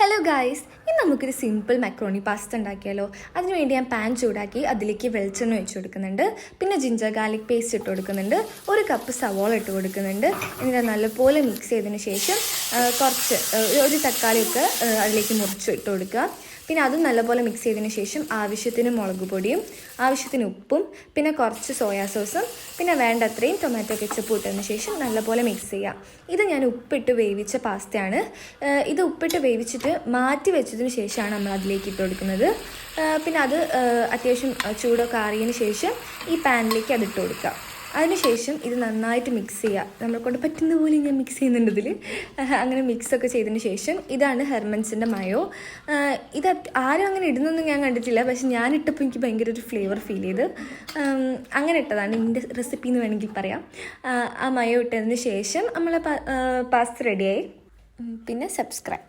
Hello guys, ഇന്ന് നമുക്കൊരു simple macaroni pasta ഉണ്ടാക്കിയാലോ. അതിനുവേണ്ടി ഞാൻ പാൻ ചൂടാക്കി അതിലേക്ക് വെളിച്ചെണ്ണ ഒഴിച്ചു കൊടുക്കുന്നുണ്ട്. പിന്നെ ജിഞ്ചർ ഗാർലിക് പേസ്റ്റ് ഇട്ട് കൊടുക്കുന്നുണ്ട്. 1 കപ്പ് സവോള ഇട്ട് കൊടുക്കുന്നുണ്ട്. എന്നിട്ട് നല്ലപോലെ മിക്സ് ചെയ്തതിന് ശേഷം ഒരു തക്കാളിയൊക്കെ അതിലേക്ക് മുറിച്ച് ഇട്ട് കൊടുക്കുക. പിന്നെ അതും നല്ലപോലെ മിക്സ് ചെയ്തതിന് ശേഷം ആവശ്യത്തിന് മുളക് പൊടിയും ആവശ്യത്തിന് ഉപ്പും പിന്നെ കുറച്ച് സോയാ സോസും പിന്നെ വേണ്ടത്രയും ടൊമാറ്റോ കെച്ചപ്പ് ഇട്ടതിന് ശേഷം നല്ലപോലെ മിക്സ് ചെയ്യുക. ഇത് ഞാൻ ഉപ്പിട്ട് വേവിച്ച പാസ്തയാണ്. ഇത് ഉപ്പിട്ട് വേവിച്ചിട്ട് മാറ്റി വെച്ചതിന് ശേഷമാണ് നമ്മൾ അതിലേക്ക് ഇട്ട് കൊടുക്കുന്നത്. പിന്നെ അത് അത്യാവശ്യം ചൂടൊക്കെ ആറിയതിന് ശേഷം ഈ പാനിലേക്ക് അതിട്ട് കൊടുക്കുക. അതിനുശേഷം ഇത് നന്നായിട്ട് മിക്സ് ചെയ്യുക. നമ്മളെ കൊണ്ട് പറ്റുന്ന പോലെ ഞാൻ മിക്സ് ചെയ്യുന്നുണ്ട് ഇതിൽ. അങ്ങനെ മിക്സൊക്കെ ചെയ്തതിന് ശേഷം ഇതാണ് ഹെർമൻസിൻ്റെ മയോ. ഇത് ആരും അങ്ങനെ ഇടുന്നൊന്നും ഞാൻ കണ്ടിട്ടില്ല, പക്ഷെ ഞാൻ ഇട്ടപ്പോൾ എനിക്ക് ഭയങ്കര ഒരു ഫ്ലേവർ ഫീൽ ചെയ്ത് അങ്ങനെ ഇട്ടതാണ്. ഇതിൻ്റെ റെസിപ്പി എന്ന് വേണമെങ്കിൽ പറയാം. ആ മയോ ഇട്ടതിന് ശേഷം നമ്മളെ പാസ്ത റെഡിയായി. പിന്നെ സബ്സ്ക്രൈബ്.